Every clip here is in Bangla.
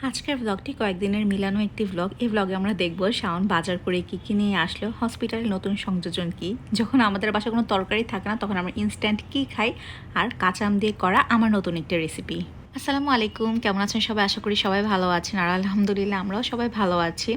আজকের ব্লগটি কয়েকদিনের মিলানো একটি ব্লগ। এই ব্লগে আমরা দেখব শাওন বাজার করে কী নিয়ে আসলো, হসপিটালে নতুন সংযোজন কি, যখন আমাদের বাসায় কোনো তরকারি থাকে না তখন আমরা ইনস্ট্যান্ট কি খাই, আর কাঁচা আম দিয়ে করা আমার নতুন একটা রেসিপি। আসসালামু আলাইকুম, কেমন আছেন সবাই? আশা করি সবাই ভালো আছেন, আর আলহামদুলিল্লাহ আমরাও সবাই ভালো আছি।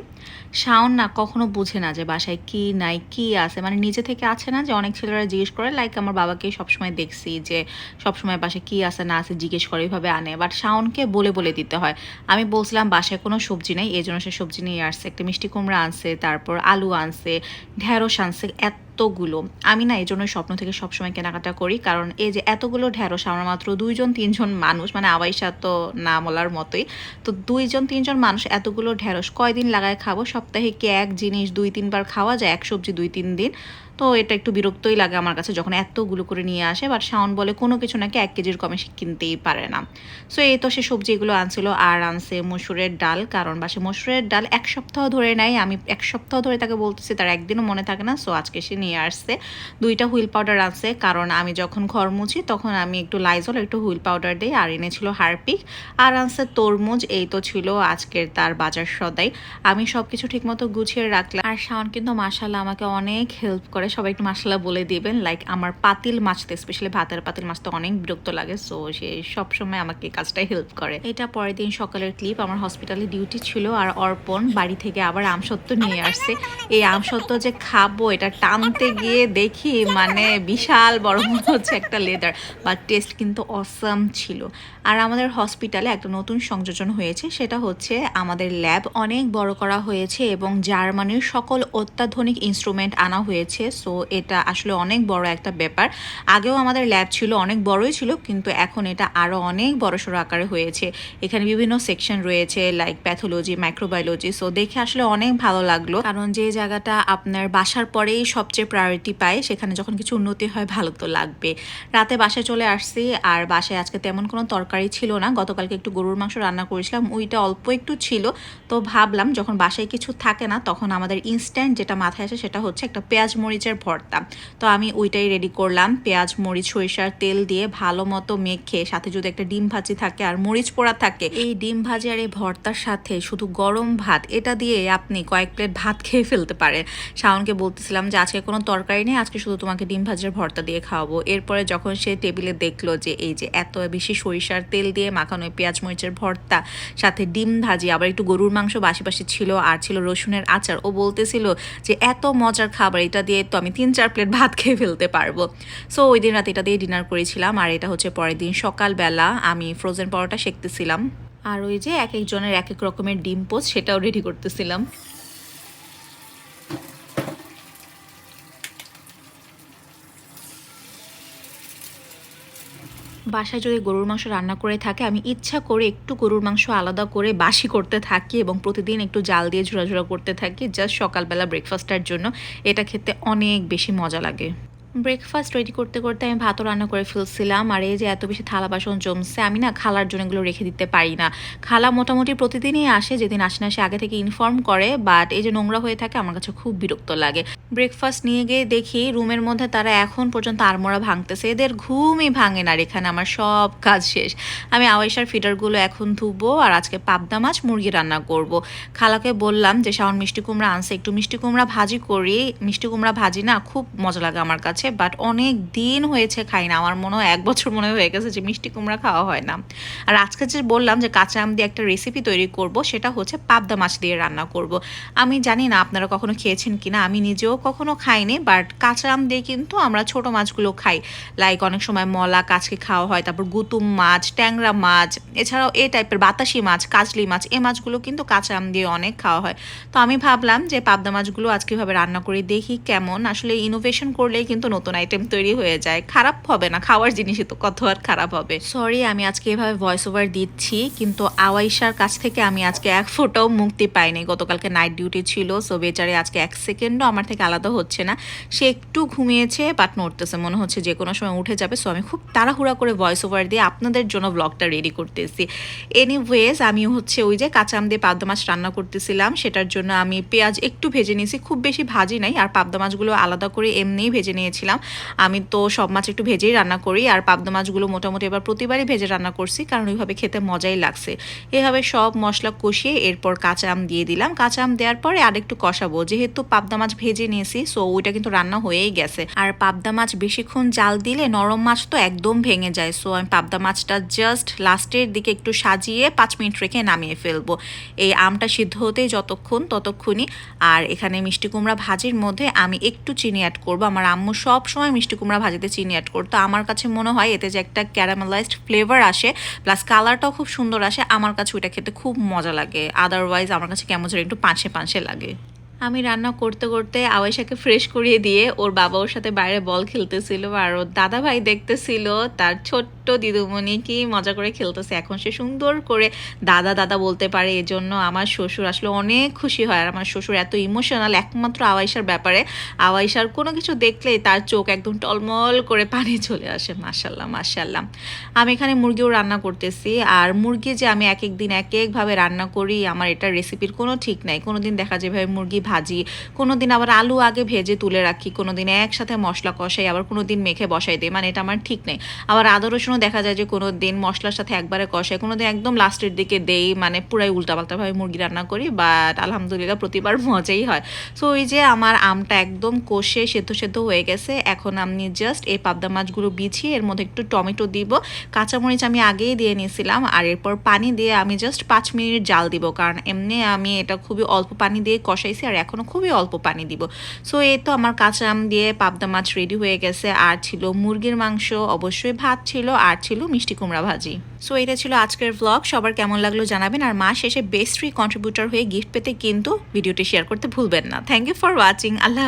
শাওন না কখনো বুঝে না যে বাসায় কি নাই কি আছে, মানে নিজে থেকে আছে না যে অনেক ছেলেরা জিজ্ঞেস করে, লাইক আমার বাবাকে সবসময় দেখছি যে সবসময় বাসায় কি আছে না আছে জিজ্ঞেস করে, এইভাবে আনে। বাট শাওনকে বলে বলে দিতে হয়। আমি বলছিলাম বাসায় কোনো সবজি নেই, এই জন্য সে সবজি নিয়ে আসছে। একটা মিষ্টি কুমড়া আনছে, তারপর আলু আনছে, ঢেঁড়স আনছে, এতগুলো। আমি না এই জন্য স্বপ্ন থেকে সবসময় কেনাকাটা করি, কারণ এই যে এতগুলো ঢেঁড়স, আমরা মাত্র 2-3 জন মানুষ, মানে আওয়াইশা তো না বলার মতোই। তো 2-3 জন মানুষ এতগুলো ঢেঁড়স কয়দিন লাগায় খাবো? সপ্তাহে কি এক জিনিস 2-3 বার খাওয়া যায়? এক সবজি 2-3 দিন। তো এটা একটু বিরক্তই লাগে আমার কাছে যখন এতগুলো করে নিয়ে আসে। বাট শাওন বলে কোনো কিছু নাকি 1 কেজির কমে সে কিনতেই পারে না। সো এই তো সে সবজি এগুলো আনছিল, আর আনছে মসুরের ডাল, কারণ বাসে মসুরের ডাল 1 সপ্তাহ ধরে নাই। আমি 1 সপ্তাহ ধরে তাকে বলতেছি, তার একদিনও মনে থাকে না। সো আজকে সে নিয়ে আসছে। 2টা হুইল পাউডার আনছে, কারণ আমি যখন ঘর মুছি তখন আমি একটু লাইজল একটু হুইল পাউডার দিই। আর এনেছিল হারপিক, আর আনছে তরমুজ। এই তো ছিল আজকের তার বাজার সদাই। আমি সব কিছু ঠিকমতো গুছিয়ে রাখলাম। আর শাওন কিন্তু মাশাআল্লাহ আমাকে অনেক হেল্প করে। সবাই একটু মাশাআল্লাহ বলে দিবেন। লাইক আমার পাতিল মাছতে, স্পেশালি ভাতের পাতিল মাছতে অনেক বিরক্ত লাগে। সো সে সবসময় আমাকে কাজটাই হেল্প করে। এটা পরের দিন সকালের ক্লিপ। আমার হসপিটালে ডিউটি ছিল, আর অর্পণ বাড়ি থেকে আবার আমসত্ত্ব নিয়ে আসছে। এই আমসত্ত্ব যে খাবো, এটা টানতে গিয়ে দেখি মানে বিশাল বড় মনে হচ্ছে একটা লেদার, বাট টেস্ট কিন্তু অসাম ছিল। আর আমাদের হসপিটালে একটা নতুন সংযোজন হয়েছে, সেটা হচ্ছে আমাদের ল্যাব অনেক বড় করা হয়েছে এবং জার্মানির সকল অত্যাধুনিক ইনস্ট্রুমেন্ট আনা হয়েছে। সো এটা আসলে অনেক বড় একটা ব্যাপার। আগেও আমাদের ল্যাব ছিল, অনেক বড়ই ছিল, কিন্তু এখন এটা আরও অনেক বড়সড় আকারে হয়েছে। এখানে বিভিন্ন সেকশন রয়েছে, লাইক প্যাথোলজি, মাইক্রোবায়োলজি। সো দেখে আসলে অনেক ভালো লাগলো, কারণ যে জায়গাটা আপনার বাসার পরেই সবচেয়ে প্রায়োরিটি পায়, সেখানে যখন কিছু উন্নতি হয় ভালো তো লাগবে। রাতে বাসায় চলে আসছি, আর বাসায় আজকে তেমন কোনো তরকারি ছিল না। গতকালকে একটু গরুর মাংস রান্না করেছিলাম, ওইটা অল্প একটু ছিল। তো ভাবলাম যখন বাসায় কিছু থাকে না তখন আমাদের ইনস্ট্যান্ট যেটা মাথায় আসে সেটা হচ্ছে একটা পেঁয়াজ মরিচের ভর্তা। তো আমি ওইটাই রেডি করলাম। পেঁয়াজ মরিচ সরিষার তেল দিয়ে ভালো মতো মেখে, সাথে যদি একটা ডিম ভাজি থাকে আর মরিচ পোড়া থাকে, এই ডিম ভাজি আর এই ভর্তার সাথে শুধু গরম ভাত, এটা দিয়ে আপনি কয়েক প্লেট ভাত খেয়ে ফেলতে পারেন। শাওনকে বলতেছিলাম যে আজকে কোনো তরকারি নেই, আজকে শুধু তোমাকে ডিম ভাজির ভর্তা দিয়ে খাওয়াবো। এরপরে যখন সে টেবিলে দেখলো যে এই যে এত বেশি সরিষার তেল দিয়ে মাখানো পেঁয়াজ মরিচের ভর্তা, সাথে ডিম ভাজি, আবার একটু গরুর মাংস বাসি বাসি ছিল, আর ছিল রসুনের আচার, ও বলতেছিল যে এত মজার খাবার, এটা দিয়ে তো আমি 3-4 প্লেট ভাত খেয়ে ফেলতে পারবো। সো ওই দিন রাতে এটা দিয়ে ডিনার করেছিলাম। আর এটা হচ্ছে পরের দিন সকালবেলা আমি ফ্রোজেন পরোটা সেঁকতেছিলাম, আর ওই যে এক একজনের এক এক রকমের ডিম পোস্ট, সেটাও রেডি করতেছিলাম। বাসায় যদি গরুর মাংস রান্না করে থাকে, আমি ইচ্ছা করে একটু গরুর মাংস আলাদা করে বাসি করতে থাকি এবং প্রতিদিন একটু জাল দিয়ে ঝুরা ঝুরা করতে থাকি, জাস্ট সকালবেলা ব্রেকফাস্টের জন্য। এটা খেতে অনেক বেশি মজা লাগে। ব্রেকফাস্ট রেডি করতে করতে আমি ভাতও রান্না করে ফেলছিলাম। আর এই যে এত বেশি থালা বাসন জমছে, আমি না খালার জন্য এগুলো রেখে দিতে পারি না। খালা মোটামুটি প্রতিদিনই আসে, যেদিন আসে না সে আগে থেকে ইনফর্ম করে, বাট এই যে নোংরা হয়ে থাকে আমার কাছে খুব বিরক্ত লাগে। ব্রেকফাস্ট নিয়ে গিয়ে দেখি রুমের মধ্যে তারা এখন পর্যন্ত আড়মোড়া ভাঙতেছে, এদের ঘুমই ভাঙে না। আর এখানে আমার সব কাজ শেষ। আমি আওয়াইশার ফিডারগুলো এখন ধুবো, আর আজকে পাবদা মাছ মুরগি রান্না করব। খালাকে বললাম যে শাওন মিষ্টি কুমড়া আনছে, একটু মিষ্টি কুমড়া ভাজি করি। মিষ্টি কুমড়া ভাজি না খুব মজা লাগে আমার কাছে, বাট অনেক দিন হয়েছে খাই না। আমার মনে হয় 1 বছর মনে হয়ে গেছে যে মিষ্টি কুমড়া খাওয়া হয় না। আর আজকে যে বললাম যে কাঁচা আম দিয়ে একটা রেসিপি তৈরি করব, সেটা হচ্ছে পাবদা মাছ দিয়ে রান্না করব। আমি জানি না আপনারা কখনো খেয়েছেন কিনা, আমি নিজেও কখনো খাইনি, বাট কাঁচা আম দিয়ে কিন্তু আমরা ছোট মাছগুলো খাই। লাইক অনেক সময় মলা কাচকে খাওয়া হয়, তারপর গুতুম মাছ, ট্যাংরা মাছ, এছাড়াও এই টাইপের বাতাসি মাছ, কাজলি মাছ, এই মাছগুলো কিন্তু কাঁচা আম দিয়ে অনেক খাওয়া হয়। তো আমি ভাবলাম যে পাবদা মাছগুলো আজকে এভাবে রান্না করে দেখি কেমন। আসলে ইনোভেশন করলেই কিন্তু নতুন আইটেম তৈরি হয়ে যায়, খারাপ হবে না। খাওয়ার জিনিসই তো, কত আর খারাপ হবে। সরি আমি আজকে এভাবে ভয়েস ওভার দিচ্ছি, কিন্তু আওয়াইশার কাছ থেকে আমি আজকে এক ফোঁটাও মুক্তি পাইনি। গতকালকে নাইট ডিউটি ছিল, সো বেচারে আজকে 1 সেকেন্ডও আমার থেকে আলাদা হচ্ছে না। সে একটু ঘুমিয়েছে, বাট নড়তেছে, মনে হচ্ছে যে কোনো সময় উঠে যাবে। সো আমি খুব তাড়াহুড়া করে ভয়েস ওভার দিয়ে আপনাদের জন্য ব্লগটা রেডি করতেছি। এনিওয়েজ আমি হচ্ছে ওই যে কাঁচা আম দিয়ে পাবদা মাছ রান্না করতেছিলাম, সেটার জন্য আমি পেঁয়াজ একটু ভেজে নিয়েছি, খুব বেশি ভাজি নাই। আর পাবদা মাছগুলো আলাদা করে এমনিই ভেজে নিয়েছি নিয়েছিলাম। আমি তো সব মাছ একটু ভেজেই রান্না করি, আর পাবদা মাছগুলো মোটামুটি এবার প্রতিবারই ভেজে রান্না করছি, কারণ ওইভাবে খেতে মজাই লাগছে। এভাবে সব মশলা কষিয়ে এরপর কাঁচা আম দিয়ে দিলাম। কাঁচা আম দেওয়ার পরে আরেকটু কষাবো, যেহেতু পাবদা মাছ ভেজে নিয়েছি সো ওইটা কিন্তু রান্না হয়েই গেছে। আর পাবদা মাছ বেশিক্ষণ জাল দিলে নরম মাছ তো একদম ভেঙে যায়, সো আমি পাবদা মাছটা জাস্ট লাস্টের দিকে একটু সাজিয়ে 5 মিনিট রেখে নামিয়ে ফেলবো। এই আমটা সিদ্ধ হতেই যতক্ষণ ততক্ষণই। আর এখানে মিষ্টি কুমড়া ভাজির মধ্যে আমি একটু চিনি অ্যাড করবো। আমার আম্মু সব সময় মিষ্টি কুমড়া ভাজিতে চিনি অ্যাড করতো। আমার কাছে মনে হয় এতে যে একটা ক্যারামেলাইজড ফ্লেভার আসে প্লাস কালারটাও খুব সুন্দর আসে, আমার কাছে ওইটা খেতে খুব মজা লাগে। আদারওয়াইজ আমার কাছে কেমন যেন একটু পাঁচে পাঁচে লাগে। আমি রান্না করতে করতে আওয়াইশাকে ফ্রেশ করিয়ে দিয়ে ওর বাবা ওর সাথে বাইরে বল খেলতেছিল, আর ওর দাদা ভাই দেখতেছিল তার ছোট্ট দিদুমণি কি মজা করে খেলতেছে। এখন সে সুন্দর করে দাদা দাদা বলতে পারে, এজন্য আমার শ্বশুর আসলে অনেক খুশি হয়। আর আমার শ্বশুর এত ইমোশনাল একমাত্র আওয়াইশার ব্যাপারে। আওয়াইশার কোনো কিছু দেখলেই তার চোখ একদম টলমল করে পানি চলে আসে। মাশাল্লাহ মাশাল্লাহ। আমি এখানে মুরগিও রান্না করতেছি, আর মুরগি যে আমি এক এক দিন এক একভাবে রান্না করি আমার এটা রেসিপির কোনো ঠিক নাই। কোনো দিন দেখা যায় ভাবে মুরগি ভাজি, কোনো দিন আবার আলু আগে ভেজে তুলে রাখি, কোনো দিন একসাথে মশলা কষাই, আবার কোনো দিন মেখে বসাই দিই, মানে এটা আমার ঠিক নেই। আবার আদা রসুনও দেখা যায় যে কোনো দিন মশলার সাথে একবারে কষাই, কোনো দিন একদম লাস্টের দিকে দেই, মানে পুরাই উল্টাপাল্টাভাবে মুরগি রান্না করি, বাট আলহামদুলিল্লাহ প্রতিবার মজাই হয়। সো ওই যে আমার আমটা একদম কষে সেদ্ধ সেদ্ধ হয়ে গেছে, এখন আমি জাস্ট এই পাবদা মাছগুলো বিছিয়ে এর মধ্যে একটু টমেটো দিব, কাঁচামরিচ আমি আগেই দিয়ে নিয়েছিলাম, আর এরপর পানি দিয়ে আমি জাস্ট 5 মিনিট জাল দিব, কারণ এমনি আমি এটা খুবই অল্প পানি দিয়ে কষাইছি আর এখনও খুবই অল্প পানি দিব। সো এই তো আমার কাঁচা আম দিয়ে পাবদা মাছ রেডি হয়ে গেছে, আর ছিল মুরগির মাংস, অবশ্যই ভাত ছিল, আর ছিল মিষ্টি কুমড়া ভাজি। সো এটা ছিল আজকের ব্লগ। সবার কেমন লাগলো জানাবেন, আর মাস শেষে বেস্ট ফ্রি কন্ট্রিবিউটর হয়ে গিফট পেতে কিন্তু ভিডিওটি শেয়ার করতে ভুলবেন না। Thank you for watching. আল্লাহ হাফেজ।